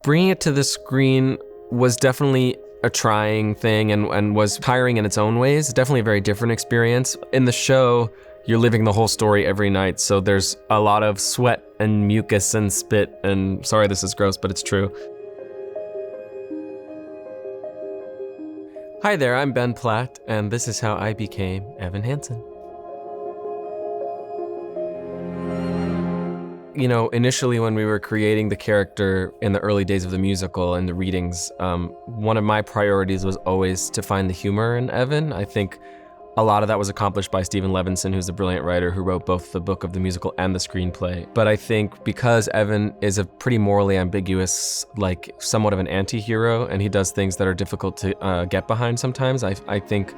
Bringing it to the screen was definitely a trying thing and was tiring in its own ways. Definitely a very different experience. In the show, you're living the whole story every night, so there's a lot of sweat and mucus and spit, and sorry this is gross, but it's true. Hi there, I'm Ben Platt, and this is how I became Evan Hansen. You know, initially when we were creating the character in the early days of the musical and the readings, one of my priorities was always to find the humor in Evan. I think a lot of that was accomplished by Stephen Levinson, who's a brilliant writer who wrote both the book of the musical and the screenplay. But I think because Evan is a pretty morally ambiguous, like somewhat of an anti-hero, and he does things that are difficult to get behind sometimes, I think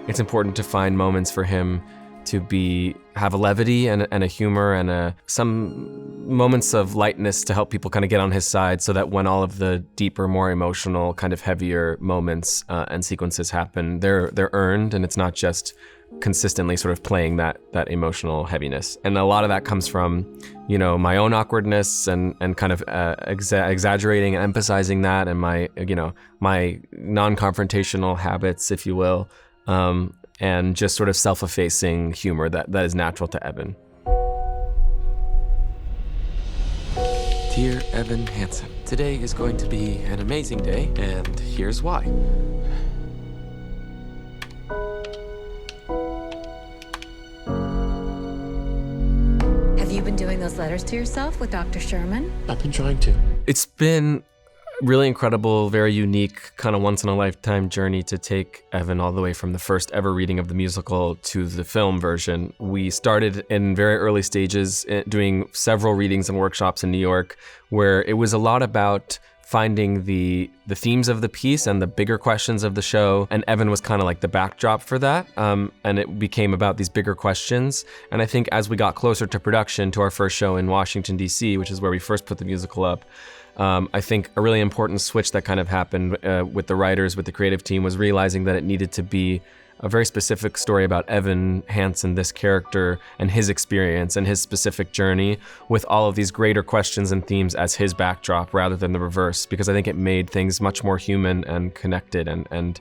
it's important to find moments for him to have a levity and a humor and some moments of lightness to help people kind of get on his side, so that when all of the deeper, more emotional, kind of heavier moments and sequences happen, they're earned, and it's not just consistently sort of playing that emotional heaviness. And a lot of that comes from, you know, my own awkwardness and kind of exaggerating and emphasizing that, and my non-confrontational habits, if you will. And just sort of self-effacing humor that is natural to Evan. Dear Evan Hansen, today is going to be an amazing day, and here's why. Have you been doing those letters to yourself with Dr. Sherman? I've been trying to. It's been really incredible, very unique, kind of once-in-a-lifetime journey to take Evan all the way from the first ever reading of the musical to the film version. We started in very early stages doing several readings and workshops in New York, where it was a lot about finding the themes of the piece and the bigger questions of the show, and Evan was kind of like the backdrop for that, and it became about these bigger questions. And I think as we got closer to production, to our first show in Washington, D.C., which is where we first put the musical up, I think a really important switch that kind of happened with the writers, with the creative team, was realizing that it needed to be a very specific story about Evan Hansen, this character, and his experience and his specific journey, with all of these greater questions and themes as his backdrop rather than the reverse, because I think it made things much more human and connected and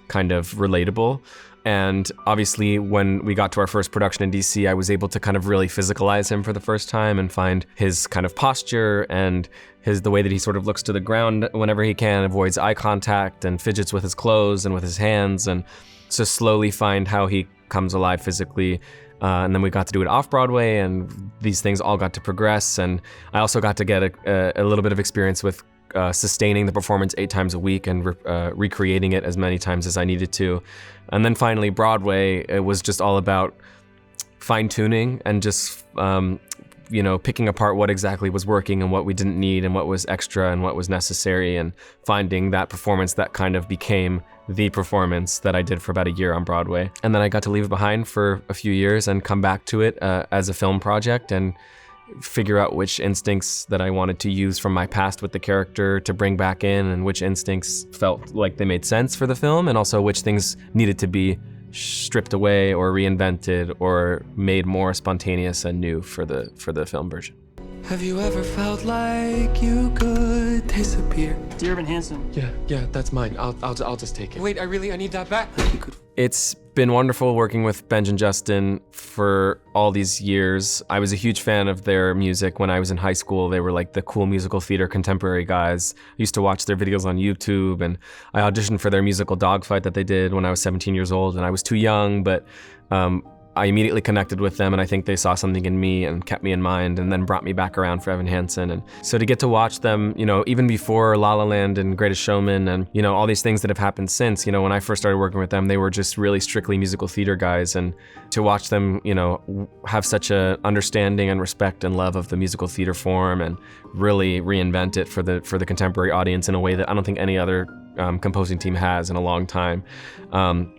kind of relatable. And obviously, when we got to our first production in DC, I was able to kind of really physicalize him for the first time and find his kind of posture and the way that he sort of looks to the ground whenever he can, avoids eye contact and fidgets with his clothes and with his hands, and to slowly find how he comes alive physically. And then we got to do it off Broadway, and these things all got to progress. And I also got to get a little bit of experience with sustaining the performance 8 times a week and recreating it as many times as I needed to. And then finally, Broadway, it was just all about fine-tuning and just picking apart what exactly was working and what we didn't need and what was extra and what was necessary, and finding that performance that kind of became the performance that I did for about a year on Broadway. And then I got to leave it behind for a few years and come back to it as a film project and figure out which instincts that I wanted to use from my past with the character to bring back in, and which instincts felt like they made sense for the film, and also which things needed to be stripped away or reinvented or made more spontaneous and new for the film version. Have you ever felt like you could disappear? Dear Evan Hansen. Yeah, that's mine. I'll just take it. Wait, I need that back. It's been wonderful working with Benj and Justin for all these years. I was a huge fan of their music when I was in high school. They were like the cool musical theater contemporary guys. I used to watch their videos on YouTube, and I auditioned for their musical Dogfight that they did when I was 17 years old, and I was too young, but I immediately connected with them, and I think they saw something in me and kept me in mind, and then brought me back around for Evan Hansen. And so to get to watch them, even before La La Land and Greatest Showman and, all these things that have happened since, when I first started working with them, they were just really strictly musical theater guys. And to watch them, have such a understanding and respect and love of the musical theater form and really reinvent it for the contemporary audience in a way that I don't think any other composing team has in a long time,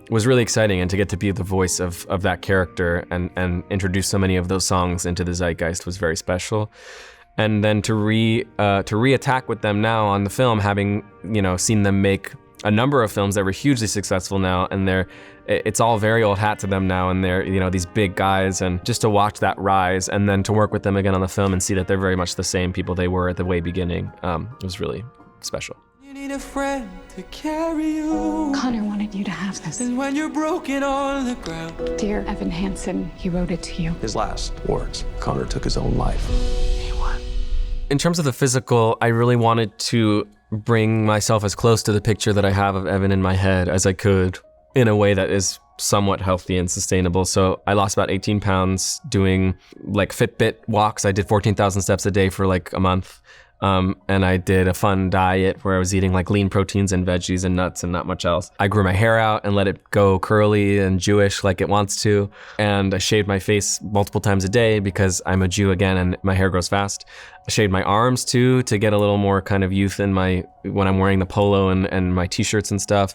was really exciting. And to get to be the voice of that character and introduce so many of those songs into the zeitgeist was very special. And then to re-attack with them now on the film, having seen them make a number of films that were hugely successful now, and it's all very old hat to them now, and they're, you know, these big guys, and just to watch that rise and then to work with them again on the film and see that they're very much the same people they were at the way beginning, it was really special. You need a friend to carry you. Connor wanted you to have this. And when you're broken on the ground. Dear Evan Hansen, he wrote it to you. His last words, Connor took his own life. He won. In terms of the physical, I really wanted to bring myself as close to the picture that I have of Evan in my head as I could, in a way that is somewhat healthy and sustainable. So I lost about 18 pounds doing like Fitbit walks. I did 14,000 steps a day for like a month. And I did a fun diet where I was eating like lean proteins and veggies and nuts and not much else. I grew my hair out and let it go curly and Jewish like it wants to. And I shaved my face multiple times a day because I'm a Jew again and my hair grows fast. I shaved my arms too to get a little more kind of youth in when I'm wearing the polo and my t-shirts and stuff.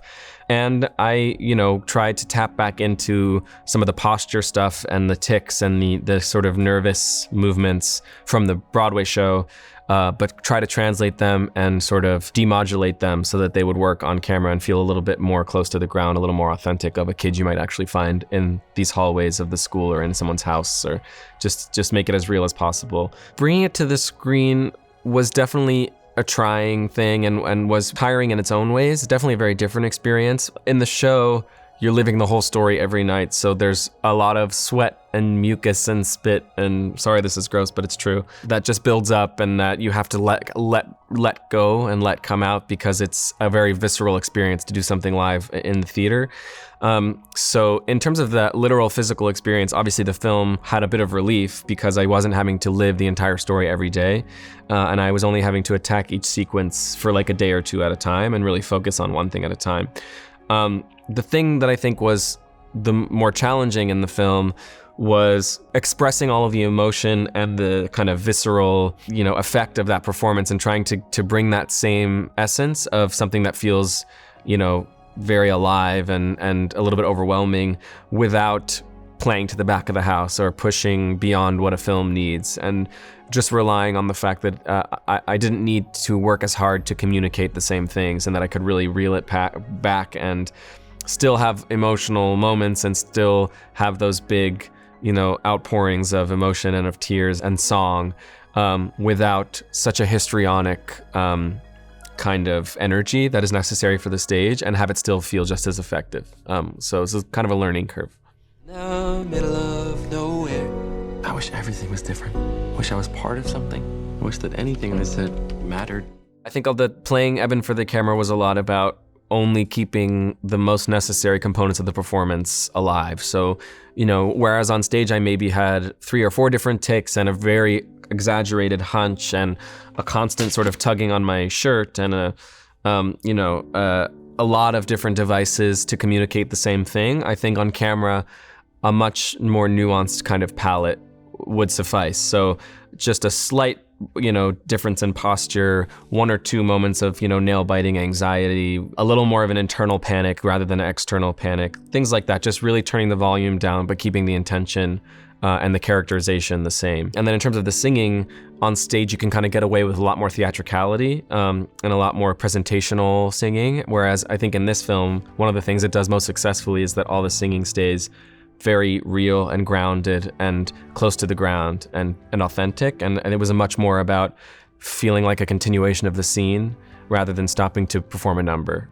And I, tried to tap back into some of the posture stuff and the tics and the sort of nervous movements from the Broadway show. But try to translate them and sort of demodulate them so that they would work on camera and feel a little bit more close to the ground, a little more authentic of a kid you might actually find in these hallways of the school or in someone's house, or just make it as real as possible. Bringing it to the screen was definitely a trying thing and was tiring in its own ways. Definitely a very different experience. In the show, you're living the whole story every night, so there's a lot of sweat and mucus and spit, and sorry this is gross, but it's true, that just builds up and that you have to let go and let come out because it's a very visceral experience to do something live in the theater. So in terms of the literal physical experience, obviously the film had a bit of relief because I wasn't having to live the entire story every day, and I was only having to attack each sequence for like a day or two at a time and really focus on one thing at a time. The thing that I think was the more challenging in the film was expressing all of the emotion and the kind of visceral, effect of that performance and trying to bring that same essence of something that feels, very alive and a little bit overwhelming without playing to the back of the house or pushing beyond what a film needs, and just relying on the fact that I didn't need to work as hard to communicate the same things, and that I could really reel it back and still have emotional moments and still have those big, outpourings of emotion and of tears and song without such a histrionic kind of energy that is necessary for the stage, and have it still feel just as effective. So it's kind of a learning curve. Now, middle of nowhere. I wish everything was different. I wish I was part of something. I wish that anything I said mattered. I think all the playing Evan for the camera was a lot about only keeping the most necessary components of the performance alive. So, whereas on stage I maybe had 3 or 4 different tics and a very exaggerated hunch and a constant sort of tugging on my shirt and a lot of different devices to communicate the same thing, I think on camera a much more nuanced kind of palette would suffice. So just a slight, difference in posture, 1 or 2 moments of, nail-biting anxiety, a little more of an internal panic rather than an external panic, things like that, just really turning the volume down but keeping the intention and the characterization the same. And then in terms of the singing, on stage you can kind of get away with a lot more theatricality and a lot more presentational singing, whereas I think in this film, one of the things it does most successfully is that all the singing stays very real and grounded and close to the ground and authentic, and it was much more about feeling like a continuation of the scene rather than stopping to perform a number.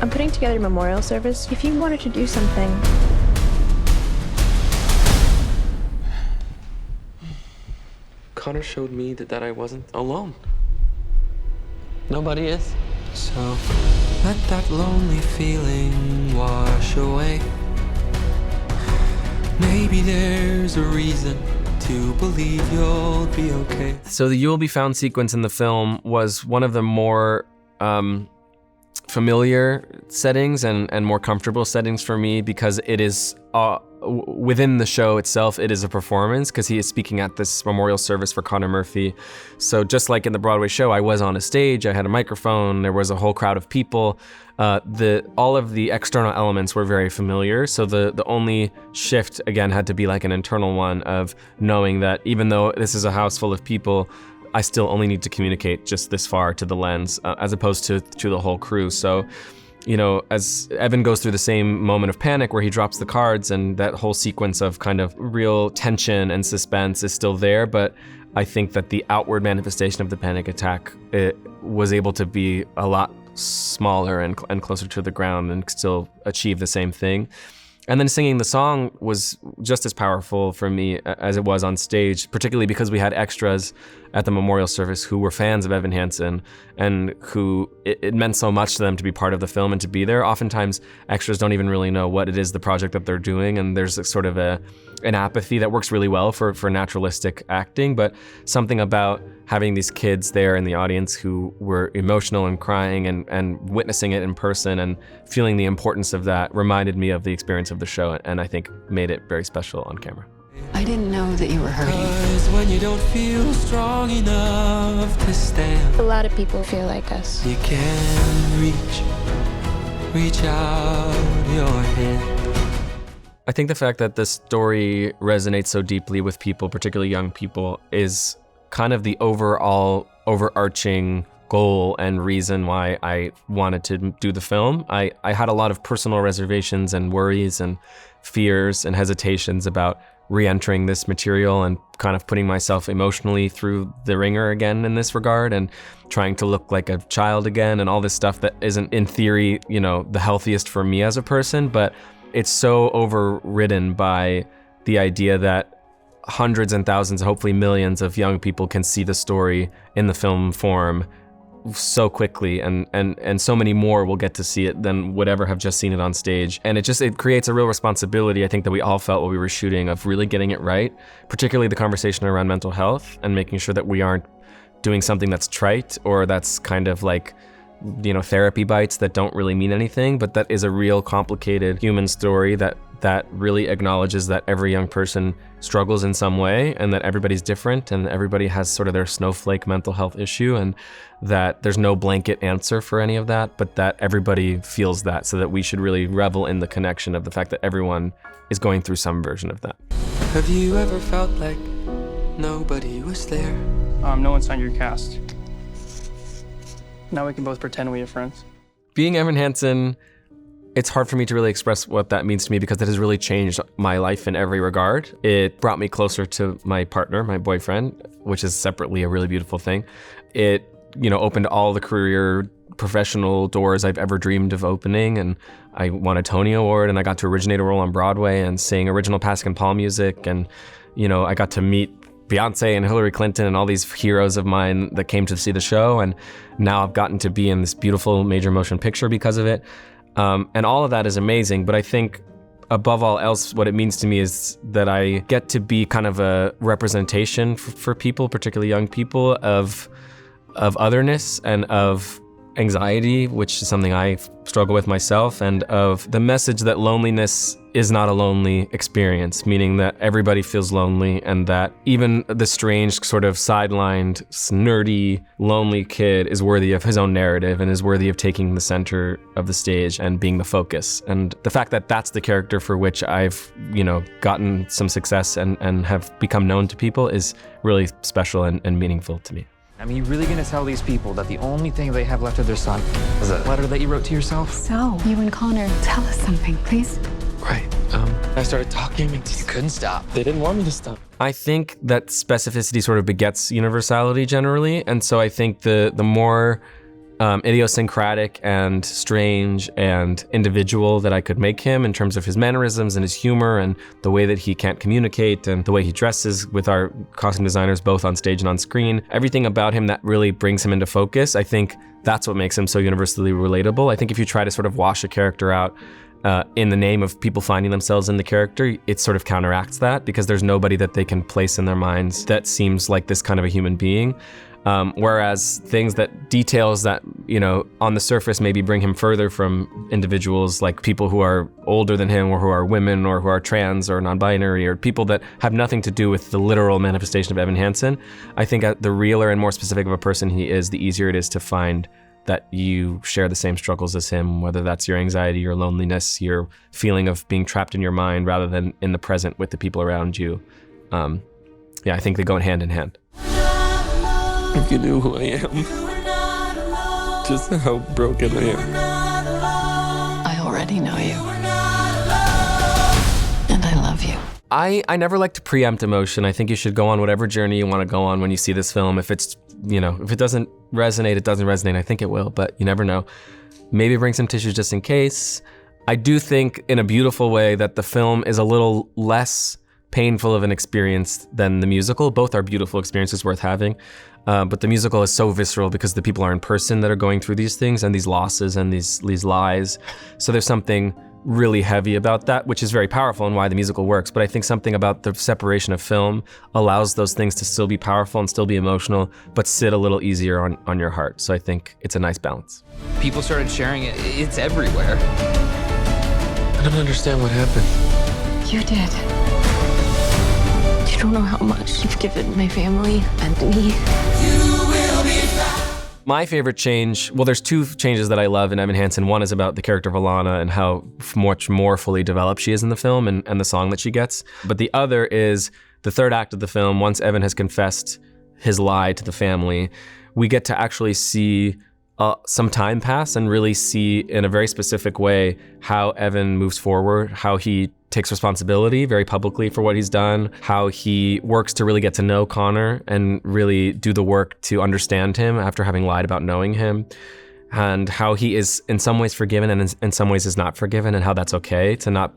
I'm putting together a memorial service. If you wanted to do something. Connor showed me that I wasn't alone. Nobody is. So let that lonely feeling wash away. Maybe there's a reason to believe you'll be okay. So the "You'll Be Found" sequence in the film was one of the more familiar settings and more comfortable settings for me, because it is within the show itself, it is a performance, because he is speaking at this memorial service for Connor Murphy. So just like in the Broadway show, I was on a stage, I had a microphone, there was a whole crowd of people. All of the external elements were very familiar, so the only shift, again, had to be like an internal one of knowing that even though this is a house full of people, I still only need to communicate just this far to the lens, as opposed to the whole crew. So as Evan goes through the same moment of panic where he drops the cards, and that whole sequence of kind of real tension and suspense is still there, but I think that the outward manifestation of the panic attack, it was able to be a lot smaller and closer to the ground and still achieve the same thing. And then singing the song was just as powerful for me as it was on stage, particularly because we had extras at the memorial service who were fans of Evan Hansen and who it meant so much to them to be part of the film and to be there. Oftentimes, extras don't even really know what it is, the project that they're doing, and there's sort of an apathy that works really well for naturalistic acting, but something about having these kids there in the audience who were emotional and crying and witnessing it in person and feeling the importance of that reminded me of the experience of the show, and I think made it very special on camera. I didn't know that you were hurting. 'Cause when you don't feel strong enough to stand, A lot of people feel like us. you can reach out your hand. I think the fact that this story resonates so deeply with people, particularly young people, is kind of the overarching goal and reason why I wanted to do the film. I had a lot of personal reservations and worries and fears and hesitations about re-entering this material and kind of putting myself emotionally through the ringer again in this regard and trying to look like a child again and all this stuff that isn't in theory, the healthiest for me as a person, but it's so overridden by the idea that hundreds and thousands, hopefully millions of young people can see the story in the film form so quickly, and so many more will get to see it than would ever have just seen it on stage. And it creates a real responsibility, I think, that we all felt while we were shooting, of really getting it right, particularly the conversation around mental health and making sure that we aren't doing something that's trite or that's kind of like, therapy bites that don't really mean anything, but that is a real complicated human story that really acknowledges that every young person struggles in some way and that everybody's different and everybody has sort of their snowflake mental health issue, and that there's no blanket answer for any of that, but that everybody feels that, so that we should really revel in the connection of the fact that everyone is going through some version of that. Have you ever felt like nobody was there? No one signed your cast. Now we can both pretend we're friends. Being Evan Hansen, it's hard for me to really express what that means to me because it has really changed my life in every regard. It brought me closer to my partner, my boyfriend, which is separately a really beautiful thing. It, opened all the career professional doors I've ever dreamed of opening, and I won a Tony Award, and I got to originate a role on Broadway and sing original Pascal Paul music, and I got to meet Beyonce and Hillary Clinton and all these heroes of mine that came to see the show, and now I've gotten to be in this beautiful major motion picture because of it. And all of that is amazing, but I think above all else, what it means to me is that I get to be kind of a representation for people, particularly young people, of otherness and of anxiety, which is something I struggle with myself, and of the message that loneliness is not a lonely experience, meaning that everybody feels lonely, and that even the strange sort of sidelined, nerdy, lonely kid is worthy of his own narrative and is worthy of taking the center of the stage and being the focus. And the fact that that's the character for which I've, gotten some success and have become known to people is really special and meaningful to me. I mean, you really gonna tell these people that the only thing they have left of their son is a letter that you wrote to yourself? So, you and Connor, tell us something, please. Right. I started talking and You couldn't stop. they didn't want me to stop. I think that specificity sort of begets universality generally, and so I think the more idiosyncratic and strange and individual that I could make him in terms of his mannerisms and his humor and the way that he can't communicate and the way he dresses with our costume designers both on stage and on screen, everything about him that really brings him into focus, I think that's what makes him so universally relatable. I think if you try to sort of wash a character out in the name of people finding themselves in the character, it sort of counteracts that because there's nobody that they can place in their minds that seems like this kind of a human being. Whereas details that, on the surface maybe bring him further from individuals like people who are older than him or who are women or who are trans or non-binary or people that have nothing to do with the literal manifestation of Evan Hansen, I think the realer and more specific of a person he is, the easier it is to find that you share the same struggles as him, whether that's your anxiety, your loneliness, your feeling of being trapped in your mind rather than in the present with the people around you. I think they go hand in hand. If you knew who I am, just how broken I am. already know you. And I love you. I never like to preempt emotion. I think you should go on whatever journey you want to go on when you see this film. If it's, if it doesn't resonate, it doesn't resonate. I think it will, but you never know. Maybe bring some tissues just in case. I do think in a beautiful way that the film is a little less painful of an experience than the musical. Both are beautiful experiences worth having. But the musical is so visceral because the people are in person that are going through these things and these losses and these lies. So there's something really heavy about that, which is very powerful and why the musical works. But I think something about the separation of film allows those things to still be powerful and still be emotional, but sit a little easier on your heart. So I think it's a nice balance. People started sharing it. It's everywhere. I don't understand what happened. You did. You don't know how much you've given my family and me. My favorite change, well, there's two changes that I love in Evan Hansen. One is about the character of Alana and how much more fully developed she is in the film and the song that she gets. But the other is the third act of the film. Once Evan has confessed his lie to the family, we get to actually see some time pass and really see in a very specific way how Evan moves forward, how he takes responsibility very publicly for what he's done, how he works to really get to know Connor and really do the work to understand him after having lied about knowing him, and how he is in some ways forgiven and in some ways is not forgiven, and how that's okay to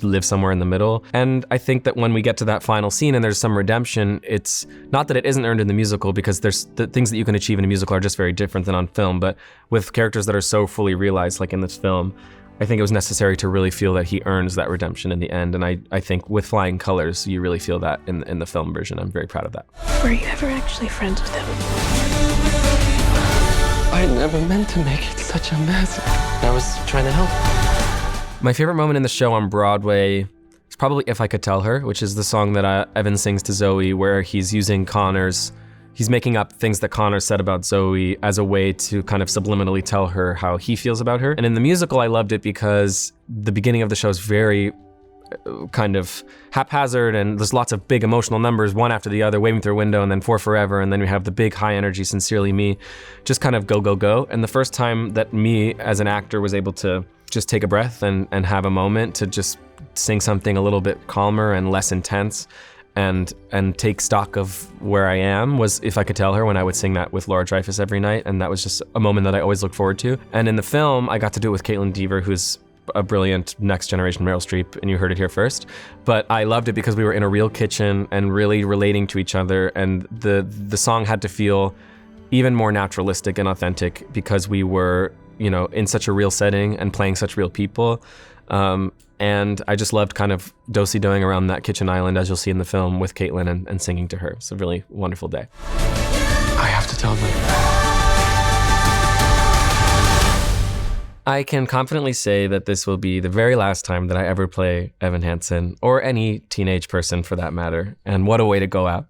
live somewhere in the middle. And I think that when we get to that final scene and there's some redemption, it's not that it isn't earned in the musical, because there's the things that you can achieve in a musical are just very different than on film, but with characters that are so fully realized like in this film, I think it was necessary to really feel that he earns that redemption in the end. And I think with Flying Colors, you really feel that in the film version. I'm very proud of that. Were you ever actually friends with him? I never meant to make it such a mess. I was trying to help. My favorite moment in the show on Broadway is probably If I Could Tell Her, which is the song that Evan sings to Zoe, where he's using he's making up things that Connor said about Zoe as a way to kind of subliminally tell her how he feels about her. And in the musical, I loved it because the beginning of the show is very kind of haphazard, and there's lots of big emotional numbers, one after the other, Waving Through a Window, and then For Forever, and then we have the big high energy Sincerely Me, just kind of go, go, go. And the first time that me as an actor was able to just take a breath and have a moment to just sing something a little bit calmer and less intense and take stock of where I am was If I Could Tell Her, when I would sing that with Laura Dreyfus every night, and that was just a moment that I always look forward to. And in the film, I got to do it with Caitlin Dever, who's a brilliant next generation Meryl Streep, and you heard it here first. But I loved it because we were in a real kitchen and really relating to each other, and the song had to feel even more naturalistic and authentic because we were, in such a real setting and playing such real people. And I just loved kind of do-si-doing around that kitchen island, as you'll see in the film, with Caitlin and singing to her. It's a really wonderful day. I have to tell them. I can confidently say that this will be the very last time that I ever play Evan Hansen, or any teenage person for that matter. And what a way to go out.